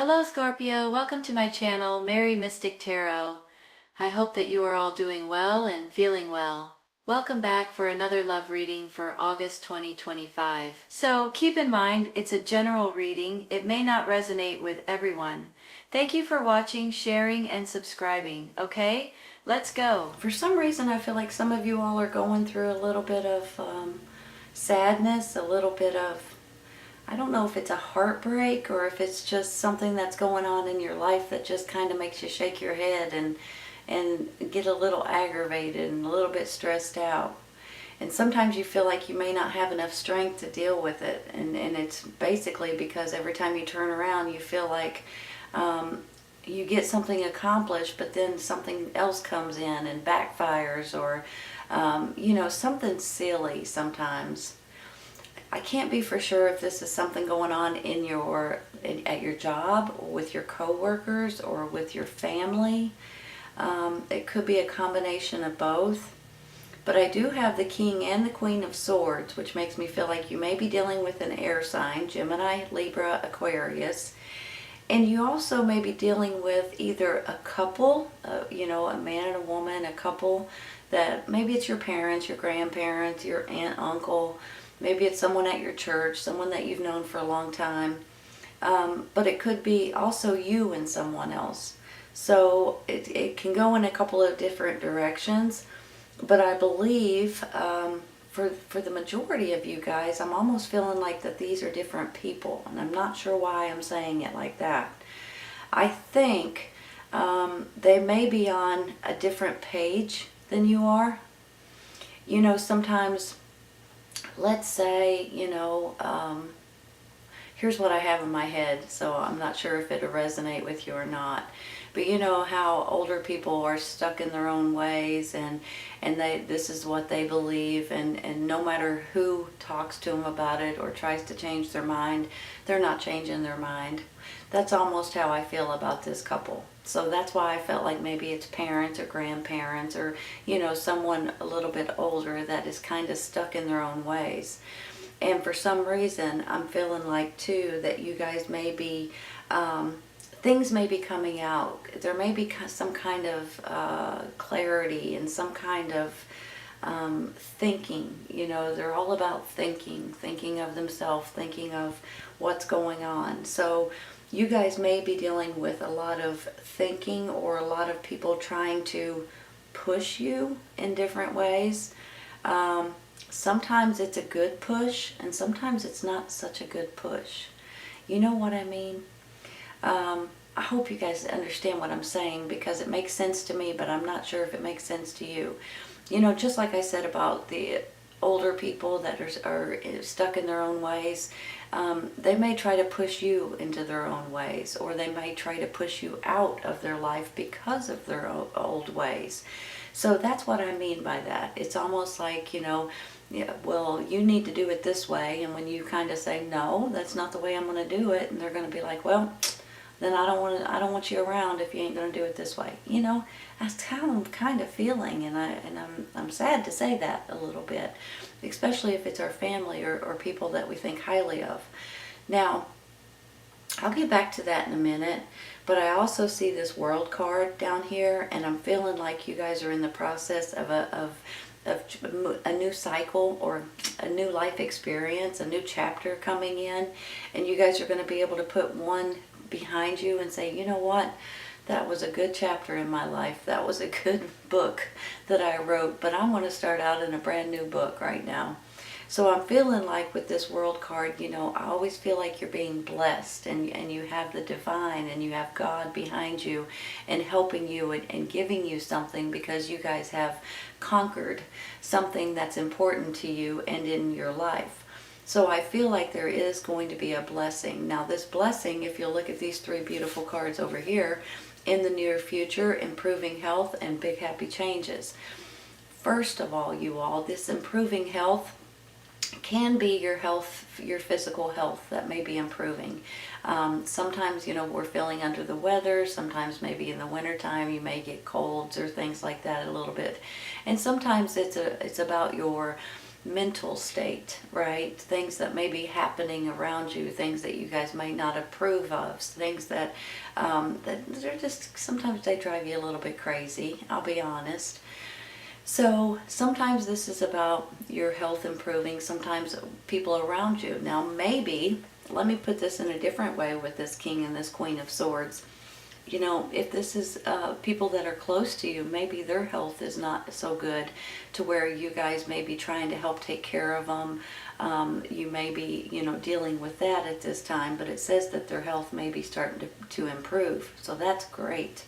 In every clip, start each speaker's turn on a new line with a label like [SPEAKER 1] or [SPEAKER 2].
[SPEAKER 1] Hello Scorpio, welcome to my channel, Mary Mystic Tarot. I hope that you are all doing well and feeling well. Welcome back for another love reading for August 2025. So keep in mind, it's a general reading. It may not resonate with everyone. Thank you for watching, sharing, and subscribing, okay? Let's go. For some reason, I feel like some of you all are going through a little bit of sadness, a little bit of, I don't know if it's a heartbreak or if it's just something that's going on in your life that just kind of makes you shake your head and get a little aggravated and a little bit stressed out. And sometimes you feel like you may not have enough strength to deal with it. And it's basically because every time you turn around you feel like you get something accomplished, but then something else comes in and backfires, or something silly sometimes. I can't be for sure if this is something going on at your job, or with your coworkers, or with your family. It could be a combination of both. But I do have the King and the Queen of Swords, which makes me feel like you may be dealing with an air sign, Gemini, Libra, Aquarius. And you also may be dealing with either a couple, a man and a woman, a couple that maybe it's your parents, your grandparents, your aunt, uncle. Maybe it's someone at your church, someone that you've known for a long time. But it could be also you and someone else. So it can go in a couple of different directions. But I believe for the majority of you guys, I'm almost feeling like that these are different people. And I'm not sure why I'm saying it like that. I think they may be on a different page than you are. Sometimes, let's say, here's what I have in my head, so I'm not sure if it'll resonate with you or not. But you know how older people are stuck in their own ways, and this is what they believe, and no matter who talks to them about it or tries to change their mind, they're not changing their mind. That's almost how I feel about this couple. So that's why I felt like maybe it's parents or grandparents, or someone a little bit older that is kind of stuck in their own ways. And for some reason, I'm feeling like too that you guys may be, things may be coming out. There may be some kind of clarity and some kind of thinking. They're all about thinking of themselves, thinking of what's going on. So you guys may be dealing with a lot of thinking, or a lot of people trying to push you in different ways. Sometimes it's a good push, and sometimes it's not such a good push. You know what I mean? I hope you guys understand what I'm saying, because it makes sense to me, but I'm not sure if it makes sense to you. Just like I said about the older people that are stuck in their own ways, they may try to push you into their own ways, or they may try to push you out of their life because of their old ways. So that's what I mean by that. It's almost like, yeah, well, you need to do it this way, and when you kind of say, no, that's not the way I'm going to do it, and they're going to be like, well, then I don't want you around if you ain't going to do it this way. That's how I'm kind of feeling, and I'm sad to say that a little bit, especially if it's our family or people that we think highly of. Now, I'll get back to that in a minute, but I also see this World card down here, and I'm feeling like you guys are in the process of a new cycle, or a new life experience, a new chapter coming in, and you guys are going to be able to put one behind you and say, you know what, that was a good chapter in my life, that was a good book that I wrote, but I want to start out in a brand new book right now. So I'm feeling like with this World card, I always feel like you're being blessed, and you have the divine, and you have God behind you and helping you and giving you something, because you guys have conquered something that's important to you and in your life. So I feel like there is going to be a blessing. Now this blessing, if you look at these three beautiful cards over here, in the near future, improving health and big happy changes. First of all, you all, this improving health can be your health, your physical health that may be improving. Sometimes, we're feeling under the weather. Sometimes maybe in the wintertime you may get colds or things like that a little bit. And sometimes it's about your mental state, right? Things that may be happening around you, things that you guys may not approve of, things that that they're just, sometimes they drive you a little bit crazy, I'll be honest. So sometimes this is about your health improving, sometimes people around you. Now maybe, let me put this in a different way with this King and this Queen of Swords. You know, if this is people that are close to you, maybe their health is not so good to where you guys may be trying to help take care of them. You may be, you know, dealing with that at this time, but it says that their health may be starting to improve. So that's great.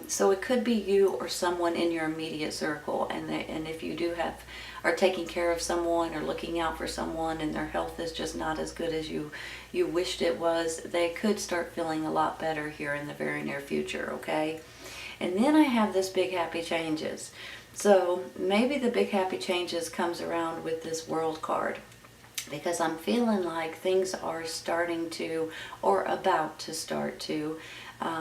[SPEAKER 1] So it could be you or someone in your immediate circle, and if you do are taking care of someone or looking out for someone and their health is just not as good as you wished it was, they could start feeling a lot better here in the very near future, okay? And then I have this big happy changes. So maybe the big happy changes comes around with this World card, because I'm feeling like things are starting to, or about to start to,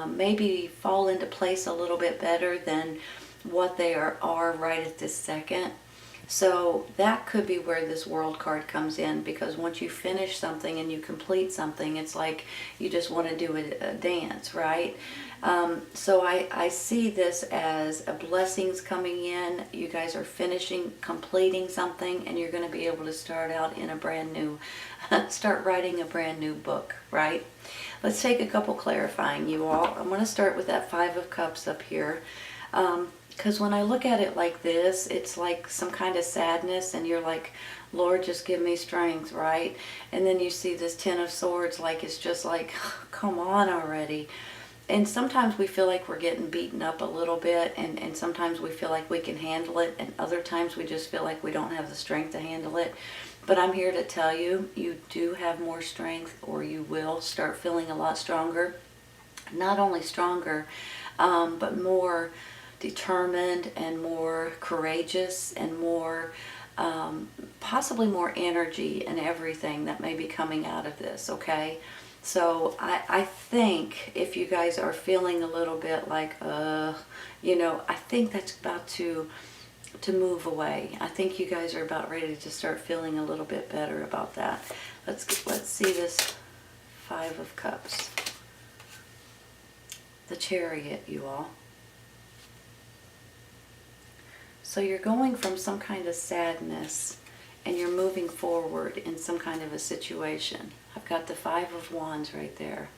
[SPEAKER 1] maybe fall into place a little bit better than what they are right at this second. So that could be where this World card comes in, because once you finish something and you complete something, it's like you just want to do a dance, right? So I see this as a blessings coming in. You guys are finishing, completing something, and you're going to be able to start out in a brand new, start writing a brand new book, right? Let's take a couple clarifying, you all. I'm going to start with that Five of Cups up here. Because when I look at it like this, it's like some kind of sadness, and you're like, Lord, just give me strength, right? And then you see this Ten of Swords, like it's just like, come on already. And sometimes we feel like we're getting beaten up a little bit, and sometimes we feel like we can handle it, and other times we just feel like we don't have the strength to handle it. But I'm here to tell you, you do have more strength, or you will start feeling a lot stronger. Not only stronger, but more determined and more courageous and more possibly more energy and everything that may be coming out of this, okay? So I think if you guys are feeling a little bit like you know, I think that's about to move away. I think you guys are about ready to start feeling a little bit better about that. Let's see this Five of Cups. The Chariot, you all. So you're going from some kind of sadness and you're moving forward in some kind of a situation. I've got the Five of Wands right there.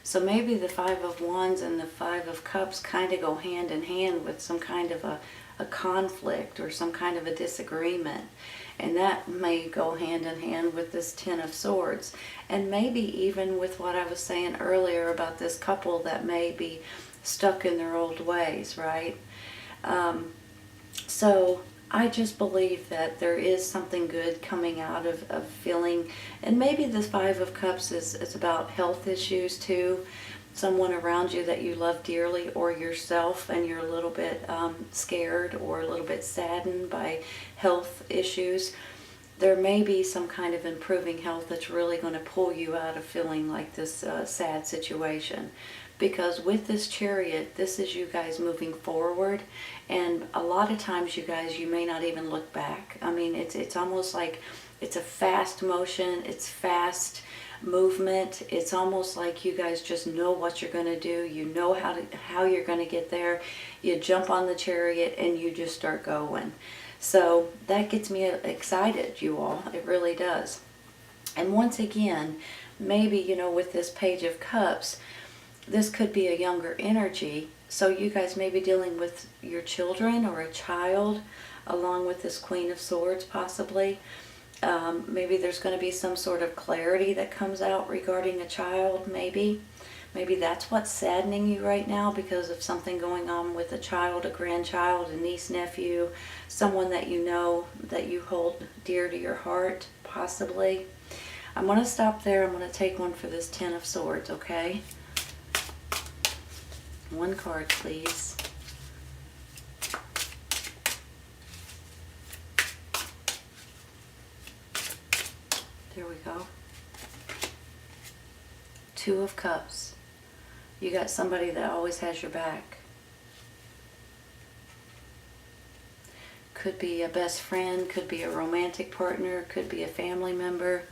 [SPEAKER 1] So maybe the Five of Wands and the Five of Cups kind of go hand in hand with some kind of a conflict or some kind of a disagreement. And that may go hand in hand with this Ten of Swords. And maybe even with what I was saying earlier about this couple that may be stuck in their old ways, right? So I just believe that there is something good coming out of feeling, and maybe the Five of Cups is about health issues too. Someone around you that you love dearly, or yourself, and you're a little bit scared or a little bit saddened by health issues. There may be some kind of improving health that's really going to pull you out of feeling like this sad situation. Because with this Chariot, this is you guys moving forward, and a lot of times you guys, you may not even look back. I mean, it's almost like it's a fast motion, it's fast movement. It's almost like you guys just know what you're going to do. You know how you're going to get there. You jump on the Chariot and you just start going. So that gets me excited, you all. It really does. And once again, maybe, you know, with this Page of Cups, this could be a younger energy. So you guys may be dealing with your children or a child, along with this Queen of Swords possibly. Maybe there's going to be some sort of clarity that comes out regarding a child, maybe. Maybe that's what's saddening you right now because of something going on with a child, a grandchild, a niece, nephew, someone that you know, that you hold dear to your heart, possibly. I'm going to stop there. I'm going to take one for this Ten of Swords, okay? One card, please. There we go. Two of Cups. You got somebody that always has your back. Could be a best friend, could be a romantic partner, could be a family member,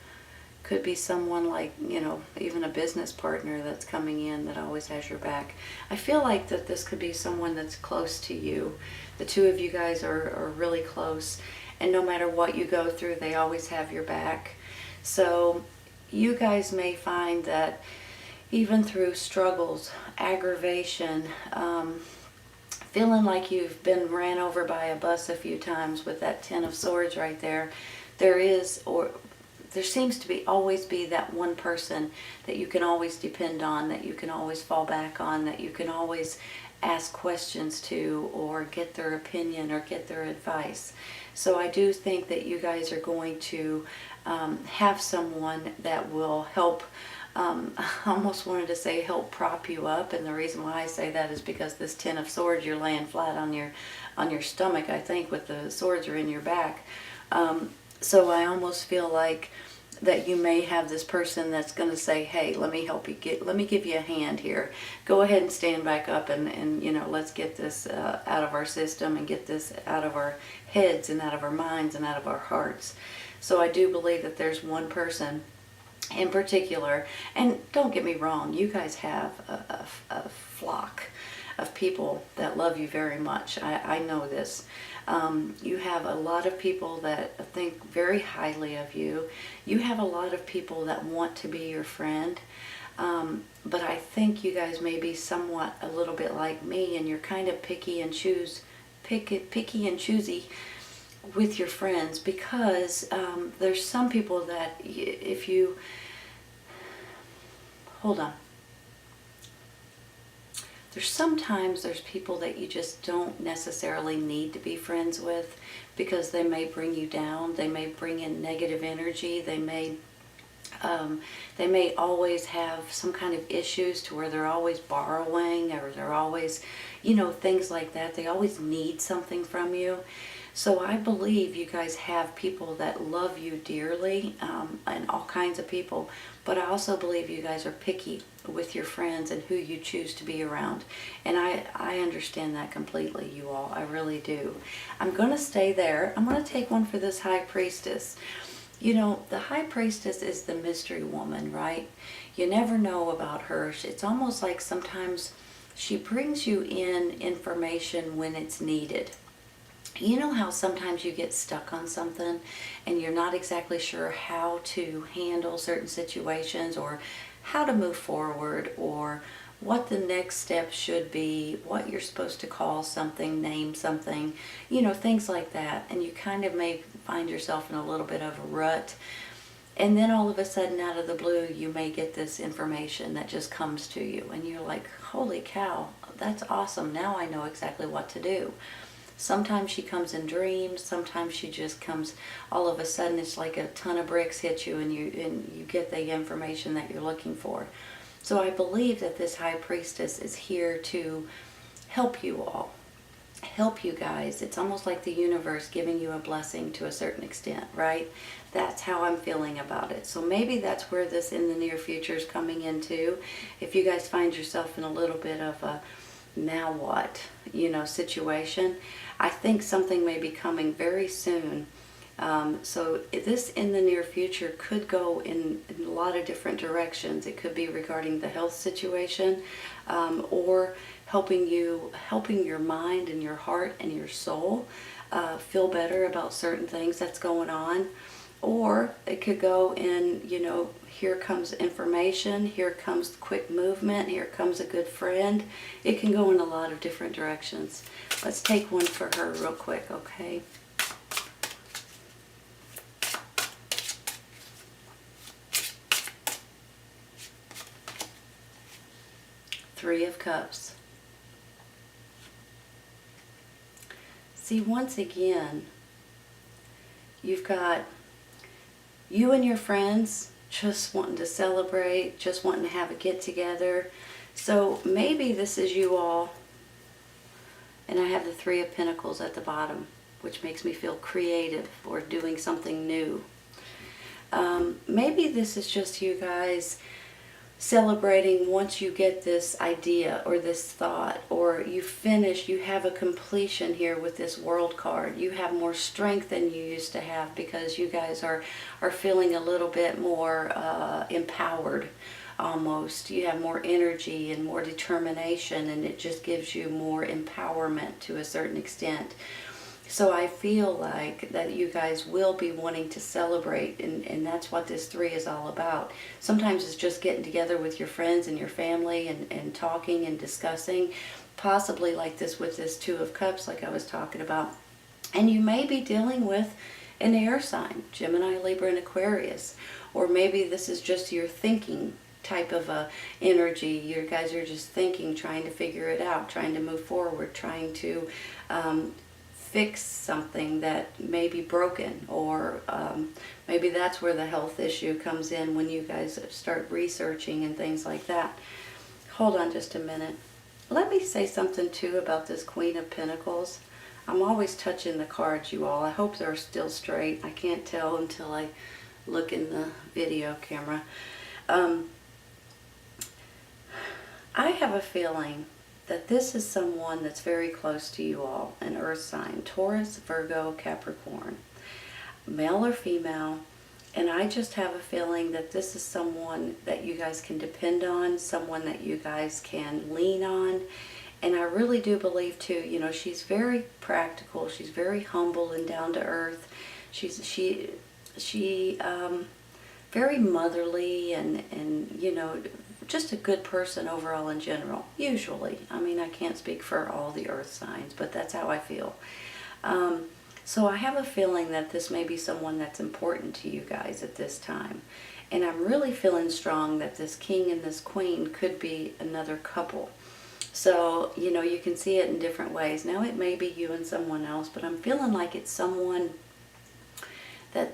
[SPEAKER 1] could be someone like, you know, even a business partner that's coming in that always has your back. I feel like that this could be someone that's close to you. The two of you guys are really close, and no matter what you go through, they always have your back. So you guys may find that even through struggles, aggravation, feeling like you've been ran over by a bus a few times with that Ten of Swords right there, there seems to be always be that one person that you can always depend on, that you can always fall back on, that you can always ask questions to, or get their opinion or get their advice. So I do think that you guys are going to have someone that will help, I almost wanted to say help prop you up, and the reason why I say that is because this Ten of Swords, you're laying flat on your stomach, I think, with the swords are in your back. So I almost feel like that you may have this person that's going to say, hey, let me help you let me give you a hand here. Go ahead and stand back up and you know, let's get this out of our system and get this out of our heads and out of our minds and out of our hearts. So I do believe that there's one person in particular, and don't get me wrong, you guys have a flock of people that love you very much. I know this. You have a lot of people that think very highly of you. You have a lot of people that want to be your friend. But I think you guys may be somewhat a little bit like me, and you're kind of picky and choosy with your friends, because there's some people that if you hold on. Sometimes there's people that you just don't necessarily need to be friends with, because they may bring you down, they may bring in negative energy, they may always have some kind of issues to where they're always borrowing, or they're always, you know, things like that. They always need something from you. So I believe you guys have people that love you dearly, and all kinds of people. But I also believe you guys are picky with your friends and who you choose to be around. And I understand that completely, you all. I really do. I'm going to stay there. I'm going to take one for this High Priestess. You know, the High Priestess is the mystery woman, right? You never know about her. It's almost like sometimes she brings you in information when it's needed. You know how sometimes you get stuck on something and you're not exactly sure how to handle certain situations, or how to move forward, or what the next step should be, what you're supposed to call something, name something, you know, things like that. And you kind of may find yourself in a little bit of a rut. And then all of a sudden, out of the blue, you may get this information that just comes to you. And you're like, holy cow, that's awesome. Now I know exactly what to do. Sometimes she comes in dreams. Sometimes she just comes all of a sudden. It's like a ton of bricks hit you, and you get the information that you're looking for. So I believe that this High Priestess is here to help you all, help you guys. It's almost like the universe giving you a blessing to a certain extent, right? That's how I'm feeling about it. So maybe that's where this in the near future is coming into. If you guys find yourself in a little bit of a now what, you know, situation, I think something may be coming very soon. So this in the near future could go in a lot of different directions. It could be regarding the health situation, or helping your mind and your heart and your soul feel better about certain things that's going on. Or it could go in, you know, here comes information, here comes quick movement, here comes a good friend. It can go in a lot of different directions. Let's take one for her real quick, okay? Three of Cups. See, once again, you've got you and your friends just wanting to celebrate, just wanting to have a get-together. So maybe this is you all, and I have the Three of Pentacles at the bottom, which makes me feel creative or doing something new. Maybe this is just you guys celebrating once you get this idea or this thought, or you finish, you have a completion here with this World card. You have more strength than you used to have because you guys are feeling a little bit more empowered almost. You have more energy and more determination, and it just gives you more empowerment to a certain extent. So I feel like that you guys will be wanting to celebrate, and that's what this 3 is all about. Sometimes it's just getting together with your friends and your family and talking and discussing, possibly like this with this 2 of Cups like I was talking about. And you may be dealing with an air sign, Gemini, Libra, and Aquarius. Or maybe this is just your thinking type of a energy. You guys are just thinking, trying to figure it out, trying to move forward, trying to fix something that may be broken, or maybe that's where the health issue comes in when you guys start researching and things like that. Hold on just a minute. Let me say something too about this Queen of Pentacles. I'm always touching the cards, you all. I hope they're still straight. I can't tell until I look in the video camera. I have a feeling that this is someone that's very close to you all, an earth sign, Taurus, Virgo, Capricorn, male or female, and I just have a feeling that this is someone that you guys can depend on, someone that you guys can lean on, and I really do believe too, you know, she's very practical, she's very humble and down to earth, she very motherly and you know, just a good person overall in general, usually. I mean, I can't speak for all the earth signs, but that's how I feel. So I have a feeling that this may be someone that's important to you guys at this time. And I'm really feeling strong that this king and this queen could be another couple. So, you know, you can see it in different ways. Now, it may be you and someone else, but I'm feeling like it's someone that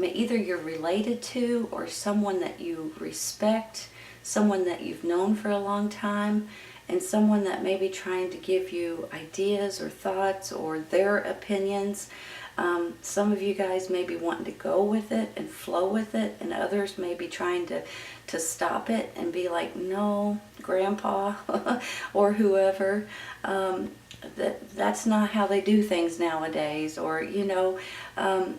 [SPEAKER 1] either you're related to, or someone that you respect, someone that you've known for a long time, and someone that may be trying to give you ideas or thoughts or their opinions. Some of you guys may be wanting to go with it and flow with it, and others may be trying to stop it and be like, no, Grandpa, or whoever. That's not how they do things nowadays, or you know,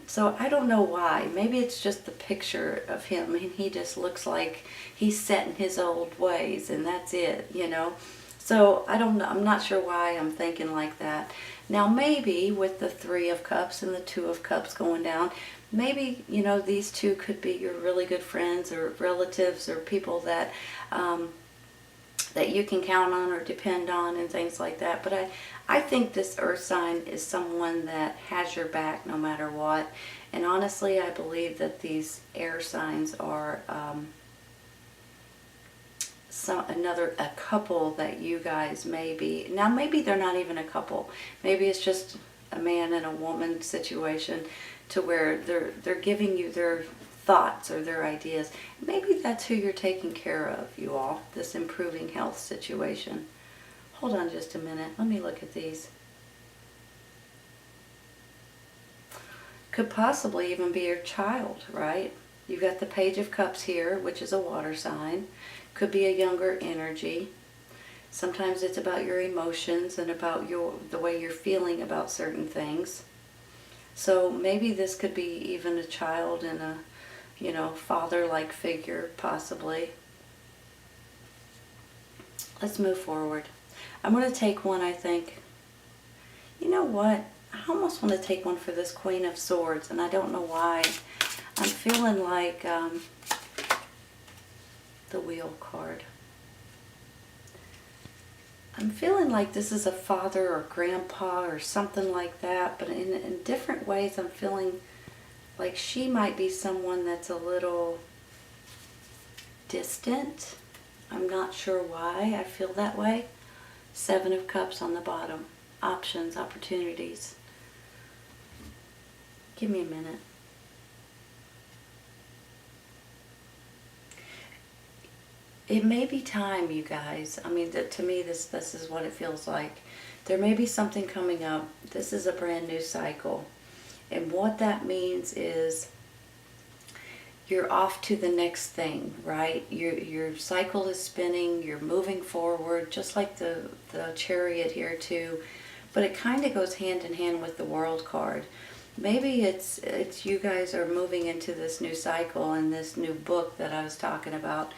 [SPEAKER 1] so I don't know why. Maybe it's just the picture of him, and he just looks like he's set in his old ways, and that's it, you know. So I don't know, I'm not sure why I'm thinking like that. Now maybe with the 3 of Cups and the 2 of Cups going down, maybe, you know, these 2 could be your really good friends or relatives or people that that you can count on or depend on and things like that. But I think this earth sign is someone that has your back no matter what. And honestly, I believe that these air signs are a couple that you guys may be. Now maybe they're not even a couple. Maybe it's just a man and a woman situation, to where they're giving you their thoughts or their ideas. Maybe that's who you're taking care of, you all, this improving health situation. Hold on just a minute. Let me look at these. Could possibly even be your child, right? You've got the Page of Cups here, which is a water sign. Could be a younger energy. Sometimes it's about your emotions and about the way you're feeling about certain things. So maybe this could be even a child and a, you know, father-like figure, possibly. Let's move forward. I'm going to take one, I think. You know what? I almost want to take one for this Queen of Swords, and I don't know why. I'm feeling like the Wheel card. I'm feeling like this is a father or grandpa or something like that, but in different ways I'm feeling like she might be someone that's a little distant. I'm not sure why I feel that way. 7 of Cups on the bottom. Options, opportunities. Give me a minute. It may be time, you guys. I mean, to me, this is what it feels like. There may be something coming up. This is a brand new cycle. And what that means is you're off to the next thing, right? Your cycle is spinning, you're moving forward, just like the Chariot here too. But it kind of goes hand in hand with the World card. Maybe it's you guys are moving into this new cycle and this new book that I was talking about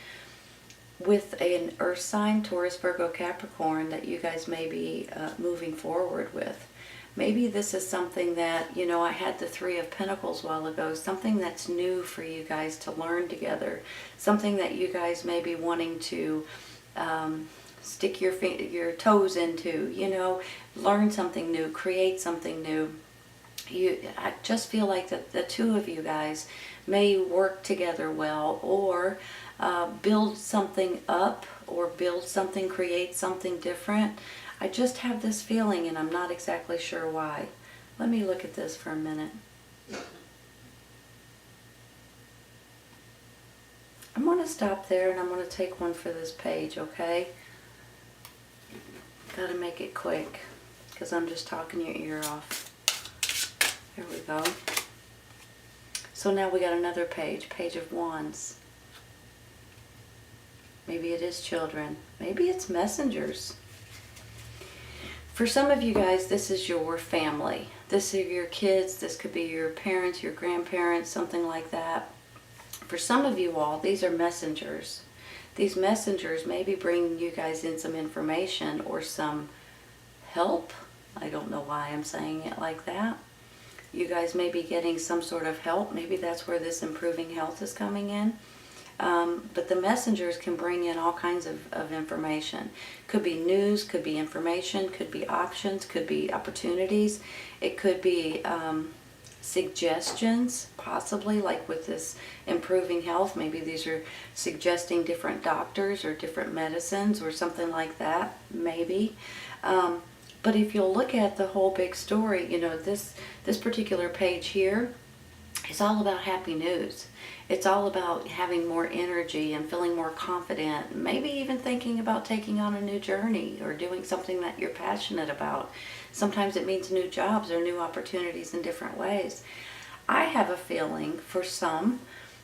[SPEAKER 1] with an earth sign, Taurus, Virgo, Capricorn, that you guys may be moving forward with. Maybe this is something that, you know, I had the Three of Pentacles a while ago, something that's new for you guys to learn together, something that you guys may be wanting to stick your toes into, you know, learn something new, create something new. I just feel like that the two of you guys may work together well, or build something up, or build something, create something different. I just have this feeling, and I'm not exactly sure why. Let me look at this for a minute. I'm going to stop there, and I'm going to take one for this page, okay? Got to make it quick, because I'm just talking your ear off. There we go. So now we got another page, Page of Wands. Maybe it is children. Maybe it's messengers. For some of you guys, this is your family. This is your kids. This could be your parents, your grandparents, something like that. For some of you all, these are messengers. These messengers may be bringing you guys in some information or some help. I don't know why I'm saying it like that. You guys may be getting some sort of help. Maybe that's where this improving health is coming in. But the messengers can bring in all kinds of information. Could be news, could be information, could be options, could be opportunities. It could be suggestions, possibly, like with this improving health. Maybe these are suggesting different doctors or different medicines or something like that, maybe. But if you'll look at the whole big story, you know, this particular page here is all about happy news. It's all about having more energy and feeling more confident, maybe even thinking about taking on a new journey or doing something that you're passionate about. Sometimes it means new jobs or new opportunities in different ways. I have a feeling for some,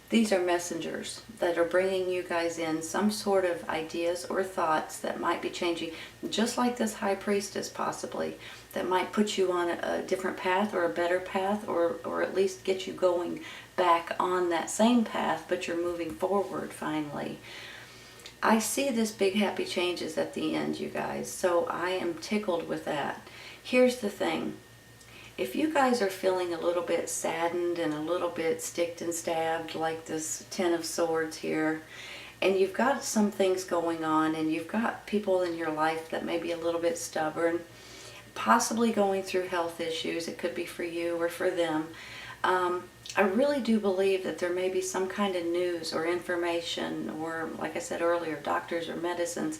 [SPEAKER 1] these are messengers that are bringing you guys in some sort of ideas or thoughts that might be changing, just like this High Priestess possibly, that might put you on a different path or a better path, or at least get you going back on that same path, but you're moving forward finally. I see this big happy changes at the end, you guys, so I am tickled with that. Here's the thing. If you guys are feeling a little bit saddened and a little bit sticked and stabbed, like this Ten of Swords here, and you've got some things going on, and you've got people in your life that may be a little bit stubborn, possibly going through health issues, it could be for you or for them, I really do believe that there may be some kind of news or information, or like I said earlier, doctors or medicines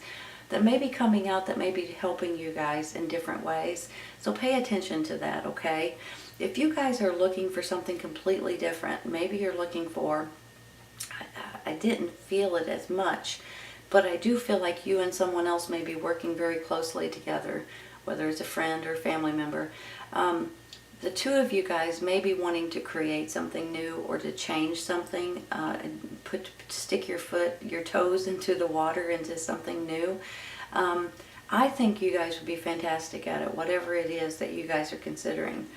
[SPEAKER 1] that may be coming out that may be helping you guys in different ways. So pay attention to that, okay? If you guys are looking for something completely different, maybe you're looking for, I didn't feel it as much, but I do feel like you and someone else may be working very closely together, whether it's a friend or a family member. The two of you guys may be wanting to create something new or to change something, and stick your toes into the water, into something new. I think you guys would be fantastic at it, whatever it is that you guys are considering.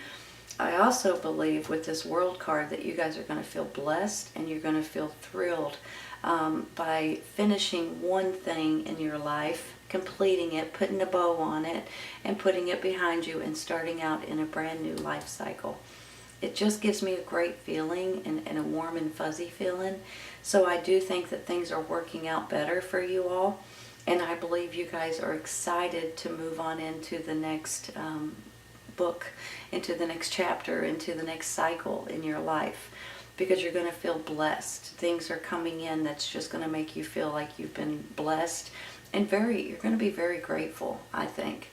[SPEAKER 1] I also believe with this World card that you guys are going to feel blessed and you're going to feel thrilled by finishing one thing in your life, completing it, putting a bow on it, and putting it behind you and starting out in a brand new life cycle. It just gives me a great feeling and a warm and fuzzy feeling. So I do think that things are working out better for you all. And I believe you guys are excited to move on into the next book, into the next chapter, into the next cycle in your life. Because you're going to feel blessed. Things are coming in that's just going to make you feel like you've been blessed. And you're going to be very grateful, I think.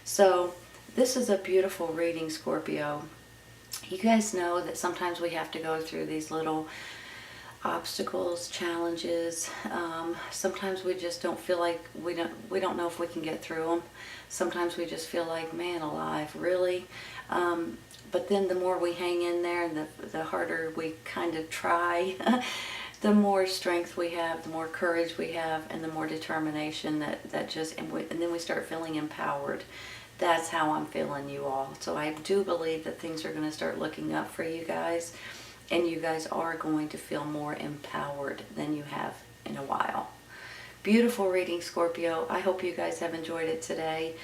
[SPEAKER 1] So this is a beautiful reading, Scorpio. You guys know that sometimes we have to go through these little obstacles, challenges. Sometimes we just don't feel like we don't know if we can get through them. Sometimes we just feel like, man alive, really? But then the more we hang in there and the harder we kind of try, the more strength we have, the more courage we have, and the more determination and then we start feeling empowered. That's how I'm feeling, you all. So I do believe that things are going to start looking up for you guys, and you guys are going to feel more empowered than you have in a while. Beautiful reading, Scorpio. I hope you guys have enjoyed it today.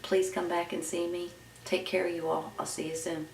[SPEAKER 1] Please come back and see me. Take care, you all. I'll see you soon.